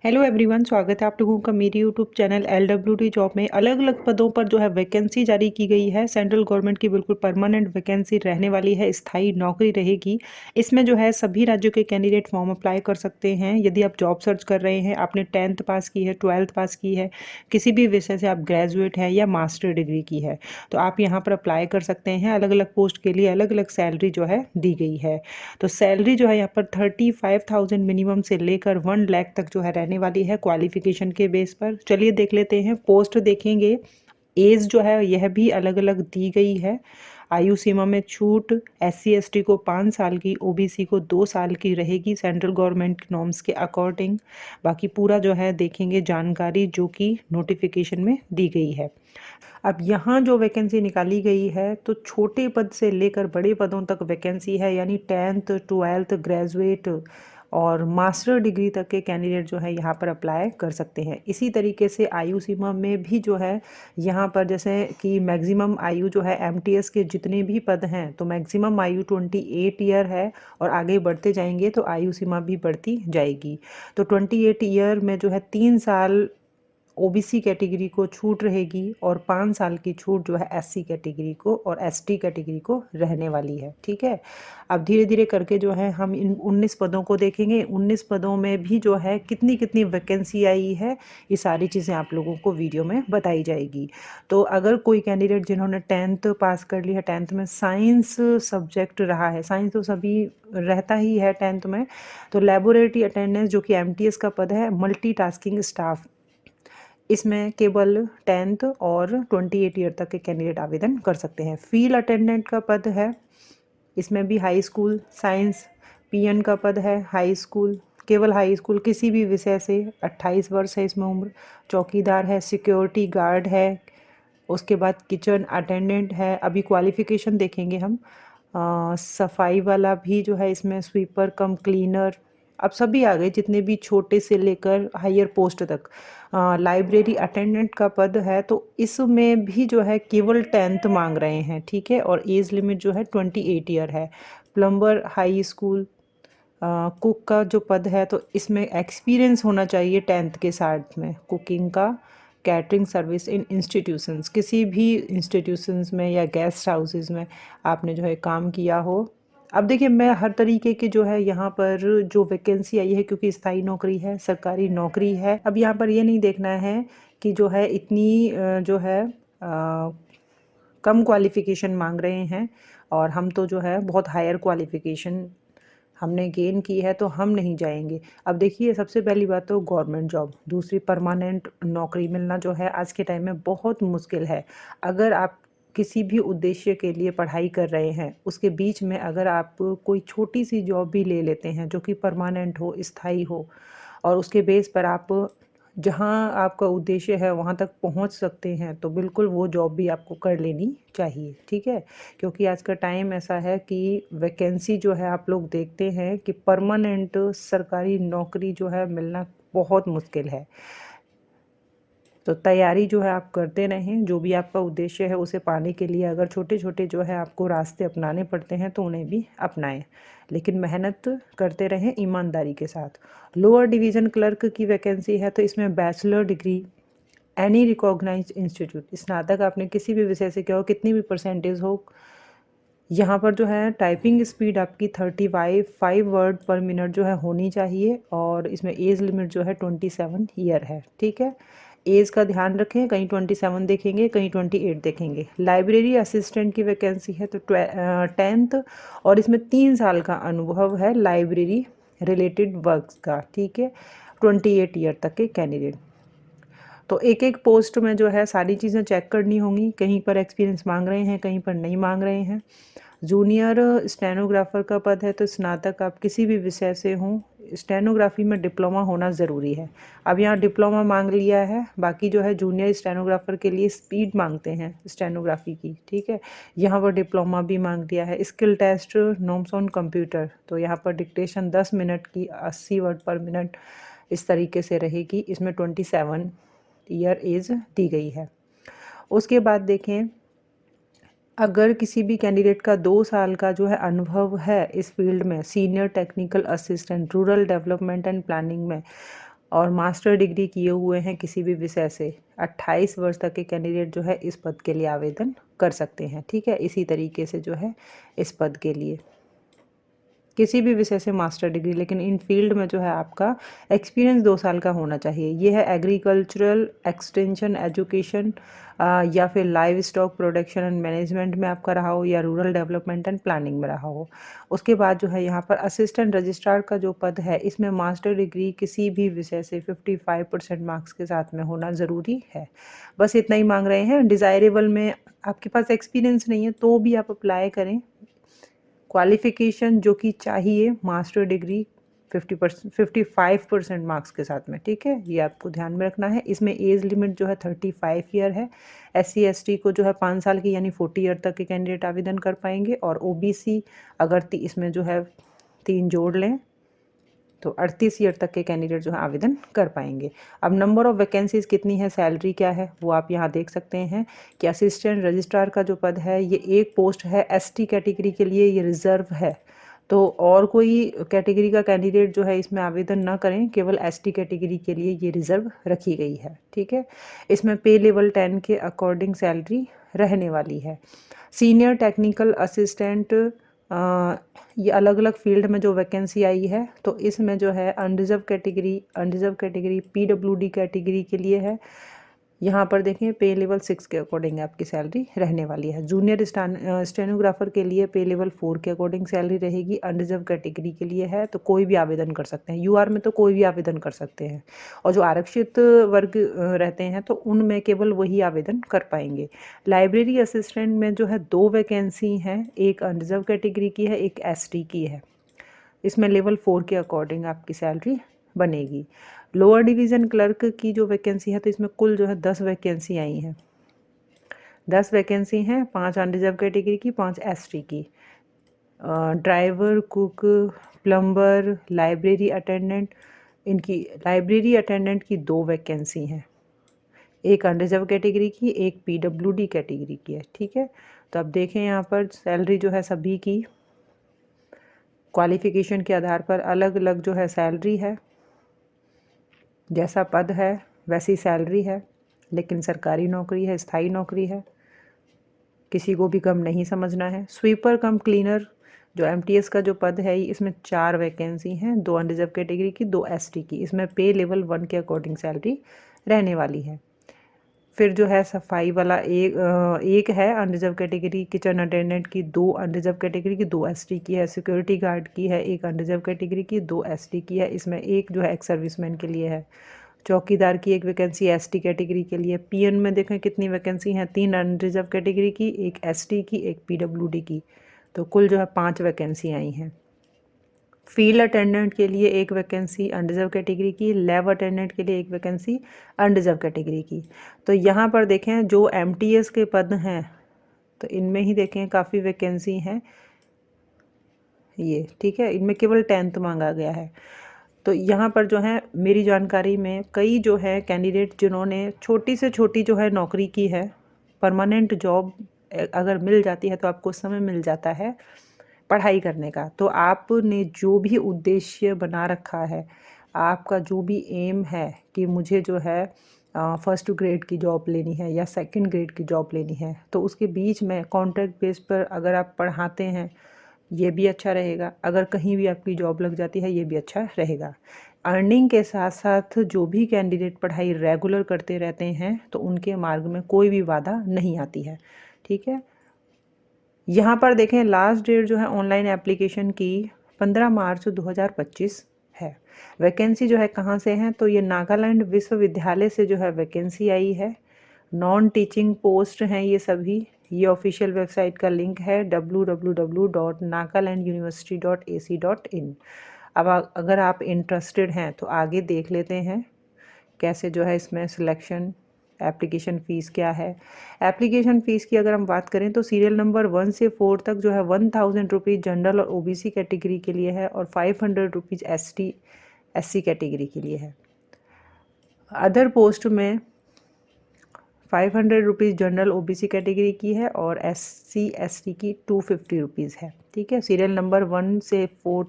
Hello everyone, स्वागत है आप लोगों का मेरे यूट्यूब चैनल LWD जॉब में। अलग अलग पदों पर जो है वैकेंसी जारी की गई है। सेंट्रल गवर्नमेंट की बिल्कुल परमानेंट वैकेंसी रहने वाली है, स्थायी नौकरी रहेगी। इसमें जो है सभी राज्यों के कैंडिडेट फॉर्म अप्लाई कर सकते हैं। यदि आप जॉब सर्च कर रहे हैं, आपने 10th पास की है, 12th पास की है, किसी भी विषय से आप ग्रेजुएट हैं या मास्टर डिग्री की है, तो आप यहाँ पर अप्लाई कर सकते हैं। अलग अलग पोस्ट के लिए अलग अलग सैलरी जो है दी गई है। तो सैलरी जो है यहाँ पर 35,000 मिनिमम से लेकर 1 लाख तक जो है रहने वाली है, क्वालिफिकेशन के बेस पर। चलिए देख लेते हैं, पोस्ट देखेंगे। एज जो है यह भी अलग अलग दी गई है। आयु सीमा में छूट, SC ST को 5 साल की, OBC को 2 साल की रहेगी सेंट्रल गवर्नमेंट नॉर्म्स के अकॉर्डिंग। बाकी पूरा जो है देखेंगे जानकारी जो कि नोटिफिकेशन में दी गई है। अब यहाँ जो वैकेंसी निकाली गई है तो छोटे पद से लेकर बड़े पदों तक वैकेंसी है, यानी 10th 12th ग्रेजुएट और मास्टर डिग्री तक के कैंडिडेट जो है यहाँ पर अप्लाई कर सकते हैं। इसी तरीके से आयु सीमा में भी जो है यहाँ पर, जैसे कि मैक्सिमम आयु जो है MTS के जितने भी पद हैं, तो मैक्सिमम आयु 28 ईयर है और आगे बढ़ते जाएंगे तो आयु सीमा भी बढ़ती जाएगी। तो 28 ईयर में जो है 3 साल OBC कैटेगरी को छूट रहेगी और 5 साल की छूट जो है SC कैटेगरी को और ST कैटेगरी को रहने वाली है। ठीक है, अब धीरे धीरे करके जो है हम इन 19 पदों को देखेंगे। 19 पदों में भी जो है कितनी कितनी वैकेंसी आई है, ये सारी चीज़ें आप लोगों को वीडियो में बताई जाएगी। तो अगर कोई कैंडिडेट जिन्होंने 10th पास कर लिया, 10th में साइंस सब्जेक्ट रहा है, साइंस तो सभी रहता ही है 10th में, तो लेबोरेटरी अटेंडेंस जो कि MTS का पद है, मल्टीटास्किंग स्टाफ, इसमें केवल 10th और 28 ईयर तक के कैंडिडेट आवेदन कर सकते हैं। फील्ड अटेंडेंट का पद है, इसमें भी हाई स्कूल साइंस। PN का पद है हाई स्कूल, केवल हाई स्कूल किसी भी विषय से, 28 वर्ष है इसमें उम्र। चौकीदार है, सिक्योरिटी गार्ड है, उसके बाद किचन अटेंडेंट है। अभी क्वालिफिकेशन देखेंगे हम। सफाई वाला भी जो है इसमें, स्वीपर कम क्लीनर, अब सभी आ गए जितने भी छोटे से लेकर हायर पोस्ट तक। लाइब्रेरी अटेंडेंट का पद है, तो इसमें भी जो है केवल 10th मांग रहे हैं। ठीक है, और एज लिमिट जो है 28 ईयर है। Plumber high school. कुक का जो पद है, तो इसमें एक्सपीरियंस होना चाहिए 10th के साथ में कुकिंग का। कैटरिंग सर्विस इन इंस्टीट्यूशंस, किसी भी इंस्टीट्यूशंस में या गेस्ट हाउसेस में आपने जो है काम किया हो। अब देखिए, मैं हर तरीके के जो है यहाँ पर जो वैकेंसी आई है, क्योंकि स्थायी नौकरी है, सरकारी नौकरी है। अब यहाँ पर ये नहीं देखना है कि जो है इतनी जो है कम क्वालिफिकेशन मांग रहे हैं और हम तो जो है बहुत हायर क्वालिफिकेशन हमने गेन की है, तो हम नहीं जाएंगे। अब देखिए, सबसे पहली बात तो गवर्नमेंट जॉब, दूसरी परमानेंट नौकरी मिलना जो है आज के टाइम में बहुत मुश्किल है। अगर आप किसी भी उद्देश्य के लिए पढ़ाई कर रहे हैं, उसके बीच में अगर आप कोई छोटी सी जॉब भी ले लेते हैं जो कि परमानेंट हो, स्थायी हो, और उसके बेस पर आप जहाँ आपका उद्देश्य है वहाँ तक पहुँच सकते हैं, तो बिल्कुल वो जॉब भी आपको कर लेनी चाहिए। ठीक है, क्योंकि आज का टाइम ऐसा है कि वैकेंसी जो है, आप लोग देखते हैं कि परमानेंट सरकारी नौकरी जो है मिलना बहुत मुश्किल है। तो तैयारी जो है आप करते रहें, जो भी आपका उद्देश्य है उसे पाने के लिए अगर छोटे छोटे जो है आपको रास्ते अपनाने पड़ते हैं तो उन्हें भी अपनाएं, लेकिन मेहनत करते रहें ईमानदारी के साथ। लोअर डिवीज़न क्लर्क की वैकेंसी है, तो इसमें bachelor degree any recognised institute, स्नातक आपने किसी भी विषय से किया हो, कितनी भी परसेंटेज हो। यहाँ पर जो है टाइपिंग स्पीड आपकी 35 वर्ड पर मिनट जो है होनी चाहिए, और इसमें एज लिमिट जो है 27 ईयर है। ठीक है, एज का ध्यान रखें, कहीं 27 देखेंगे, कहीं 28 देखेंगे। लाइब्रेरी असिस्टेंट की वैकेंसी है, तो 10th और इसमें 3 साल का अनुभव है लाइब्रेरी रिलेटेड वर्क्स का। ठीक है, 28 ईयर तक के कैंडिडेट। तो एक एक पोस्ट में जो है सारी चीज़ें चेक करनी होंगी, कहीं पर एक्सपीरियंस मांग रहे हैं, कहीं पर नहीं मांग रहे हैं। जूनियर स्टेनोग्राफर का पद है, तो स्नातक आप किसी भी विषय से हों, स्टेनोग्राफी में डिप्लोमा होना ज़रूरी है। अब यहाँ डिप्लोमा मांग लिया है, बाकी जो है जूनियर स्टेनोग्राफर के लिए स्पीड मांगते हैं स्टेनोग्राफी की। ठीक है, यहाँ पर डिप्लोमा भी मांग लिया है। Skill test norms on computer, तो यहाँ पर डिक्टेशन 10 मिनट की 80 वर्ड पर मिनट इस तरीके से रहेगी। इसमें 27 ईयर एज दी गई है। उसके बाद देखें, अगर किसी भी कैंडिडेट का 2 साल का जो है अनुभव है इस फील्ड में, senior technical assistant rural development and planning में, और मास्टर डिग्री किए हुए हैं किसी भी विषय से 28 वर्ष तक के कैंडिडेट जो है इस पद के लिए आवेदन कर सकते हैं। ठीक है, इसी तरीके से जो है इस पद के लिए किसी भी विषय से मास्टर डिग्री, लेकिन इन फील्ड में जो है आपका एक्सपीरियंस 2 साल का होना चाहिए। ये है एग्रीकल्चरल एक्सटेंशन एजुकेशन या फिर live stock production and management में आपका रहा हो, या रूरल डेवलपमेंट एंड प्लानिंग में रहा हो। उसके बाद जो है यहाँ पर असिस्टेंट रजिस्ट्रार का जो पद है इसमें मास्टर डिग्री किसी भी विषय से 55% मार्क्स के साथ में होना ज़रूरी है। बस इतना ही मांग रहे हैं। डिज़ायरेबल में आपके पास एक्सपीरियंस नहीं है तो भी आप अप्लाई करें। क्वालिफिकेशन जो कि चाहिए मास्टर डिग्री 55% मार्क्स के साथ में। ठीक है, ये आपको ध्यान में रखना है। इसमें एज लिमिट जो है 35 ईयर है। SC ST को जो है 5 साल की यानी 40 ईयर तक के कैंडिडेट आवेदन कर पाएंगे, और OBC अगर इसमें जो है 3 जोड़ लें तो 38 ईयर तक के कैंडिडेट जो है आवेदन कर पाएंगे। अब नंबर ऑफ वैकेंसीज कितनी है, सैलरी क्या है, वो आप यहाँ देख सकते हैं कि असिस्टेंट रजिस्ट्रार का जो पद है ये एक पोस्ट है। ST कैटेगरी के लिए ये रिजर्व है, तो और कोई कैटेगरी का कैंडिडेट जो है इसमें आवेदन ना करें, केवल ST कैटेगरी के लिए ये रिजर्व रखी गई है। ठीक है, इसमें पे लेवल 10 के अकॉर्डिंग सैलरी रहने वाली है। सीनियर टेक्निकल असिस्टेंट ये अलग अलग फील्ड में जो वैकेंसी आई है, तो इसमें जो है अनरिजर्व कैटेगरी PWD कैटेगरी के लिए है। यहाँ पर देखें पे लेवल 6 के अकॉर्डिंग आपकी सैलरी रहने वाली है। जूनियर स्टेनोग्राफर के लिए पे लेवल 4 के अकॉर्डिंग सैलरी रहेगी। अनरिजर्व कैटेगरी के लिए है तो कोई भी आवेदन कर सकते हैं। UR में तो कोई भी आवेदन कर सकते हैं, और जो आरक्षित वर्ग रहते हैं तो उनमें केवल वही आवेदन कर पाएंगे। लाइब्रेरी असिस्टेंट में जो है 2 वैकेंसी हैं, एक अनरिजर्व कैटेगरी की है, एक ST की है। इसमें लेवल 4 के अकॉर्डिंग आपकी सैलरी बनेगी। लोअर डिवीज़न क्लर्क की जो वैकेंसी है तो इसमें कुल जो है 10 वैकेंसी आई हैं। 10 वैकेंसी हैं, 5 अनरिजर्व कैटेगरी की, 5 ST की। Driver, cook, plumber, library attendant, इनकी लाइब्रेरी अटेंडेंट की 2 वैकेंसी हैं, एक अनरिजर्व कैटेगरी की, एक PWD कैटेगरी की है। ठीक है, तो अब देखें यहाँ पर सैलरी जो है सभी की क्वालिफिकेशन के आधार पर अलग अलग जो है सैलरी है। जैसा पद है वैसी सैलरी है, लेकिन सरकारी नौकरी है, स्थायी नौकरी है, किसी को भी कम नहीं समझना है। स्वीपर कम क्लीनर जो MTS का जो पद है इसमें 4 वैकेंसी हैं, 2 अनरिजर्व कैटेगरी की, 2 ST की। इसमें पे लेवल 1 के अकॉर्डिंग सैलरी रहने वाली है। फिर जो है सफाई वाला एक है अनरिजर्व कैटेगरी, किचन अटेंडेंट की 2 अनरिजर्व कैटेगरी की, 2 ST की है। सिक्योरिटी गार्ड की है, 1 अनरिजर्व कैटेगरी की, 2 ST की है। इसमें एक जो है एक्स सर्विसमैन के लिए है। चौकीदार की 1 वैकेंसी ST कैटेगरी के लिए। PN में देखें कितनी वैकेंसी हैं, 3 अनरिजर्व कैटेगरी की, 1 ST की, 1 PWD की, तो कुल जो है 5 वैकेंसी आई हैं। फील्ड अटेंडेंट के लिए 1 वैकेंसी अनरिजर्व कैटेगरी की, लैब अटेंडेंट के लिए 1 वैकेंसी अनरिजर्व कैटेगरी की। तो यहाँ पर देखें जो MTS के पद हैं तो इनमें ही देखें काफ़ी वैकेंसी हैं ये। ठीक है, इनमें केवल 10th मांगा गया है। तो यहाँ पर जो है मेरी जानकारी में कई जो है कैंडिडेट जिन्होंने छोटी से छोटी जो है नौकरी की है, परमानेंट जॉब अगर मिल जाती है तो आपको समय मिल जाता है पढ़ाई करने का। तो आपने जो भी उद्देश्य बना रखा है, आपका जो भी एम है कि मुझे जो है फर्स्ट ग्रेड की जॉब लेनी है या सेकंड ग्रेड की जॉब लेनी है, तो उसके बीच में कॉन्ट्रैक्ट बेस पर अगर आप पढ़ाते हैं ये भी अच्छा रहेगा। अगर कहीं भी आपकी जॉब लग जाती है ये भी अच्छा रहेगा। अर्निंग के साथ साथ जो भी कैंडिडेट पढ़ाई रेगुलर करते रहते हैं तो उनके मार्ग में कोई भी बाधा नहीं आती है। ठीक है, यहाँ पर देखें लास्ट डेट जो है ऑनलाइन एप्लीकेशन की 15 मार्च 2025 है। वैकेंसी जो है कहाँ से है, तो ये नागालैंड विश्वविद्यालय से जो है वैकेंसी आई है। नॉन टीचिंग पोस्ट हैं ये सभी। ये ऑफिशियल वेबसाइट का लिंक है www.nagalanduniversity.ac.in। अब अगर आप इंटरेस्टेड हैं तो आगे देख लेते हैं कैसे जो है इसमें सिलेक्शन, एप्लीकेशन फ़ीस क्या है। एप्लीकेशन फ़ीस की अगर हम बात करें तो सीरियल नंबर 1 से 4 तक जो है 1000 रुपीज़ जनरल और OBC कैटेगरी के लिए है, और 500 रुपीज़ ST SC कैटेगरी के लिए है। अदर पोस्ट में 500 रुपीज़ जनरल OBC कैटेगरी की है और SC ST की 250 रुपीज़ है। ठीक है, सीरियल नंबर 1 से 4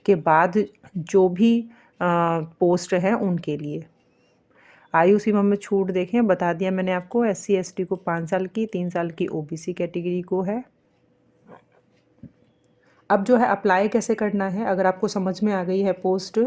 के बाद जो भी पोस्ट हैं उनके लिए। आयु सीमा में छूट देखें, बता दिया मैंने आपको, SC ST को 5 साल की, 3 साल की OBC कैटेगरी को है। अब जो है अप्लाई कैसे करना है, अगर आपको समझ में आ गई है पोस्ट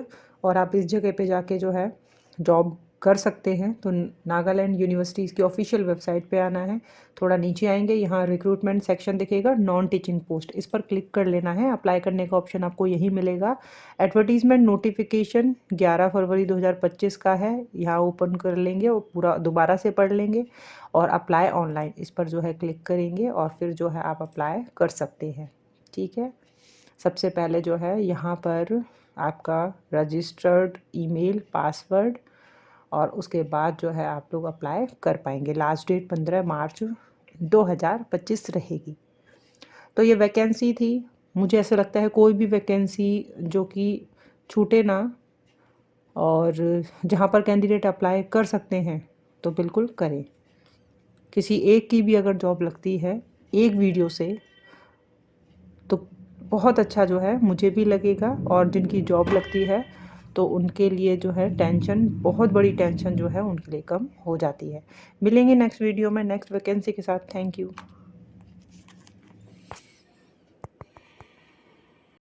और आप इस जगह पे जाके जो है जॉब कर सकते हैं, तो नागालैंड यूनिवर्सिटीज़ की ऑफिशियल वेबसाइट पे आना है। थोड़ा नीचे आएंगे, यहाँ रिक्रूटमेंट सेक्शन दिखेगा, नॉन टीचिंग पोस्ट, इस पर क्लिक कर लेना है। अप्लाई करने का ऑप्शन आपको यही मिलेगा। एडवर्टीजमेंट नोटिफिकेशन 11 फरवरी 2025 का है, यहाँ ओपन कर लेंगे और पूरा दोबारा से पढ़ लेंगे और अप्लाई ऑनलाइन इस पर जो है क्लिक करेंगे और फिर जो है आप अप्लाई कर सकते हैं। ठीक है, सबसे पहले जो है यहाँ पर आपका रजिस्टर्ड ईमेल, पासवर्ड और उसके बाद जो है आप लोग अप्लाई कर पाएंगे। लास्ट डेट 15 मार्च 2025 रहेगी। तो ये वैकेंसी थी। मुझे ऐसा लगता है कोई भी वैकेंसी जो कि छूटे ना और जहाँ पर कैंडिडेट अप्लाई कर सकते हैं तो बिल्कुल करें। किसी एक की भी अगर जॉब लगती है एक वीडियो से तो बहुत अच्छा जो है मुझे भी लगेगा, और जिनकी जॉब लगती है तो उनके लिए जो है टेंशन, बहुत बड़ी टेंशन जो है उनके लिए कम हो जाती है। मिलेंगे नेक्स्ट वीडियो में नेक्स्ट वैकेंसी के साथ। Thank you.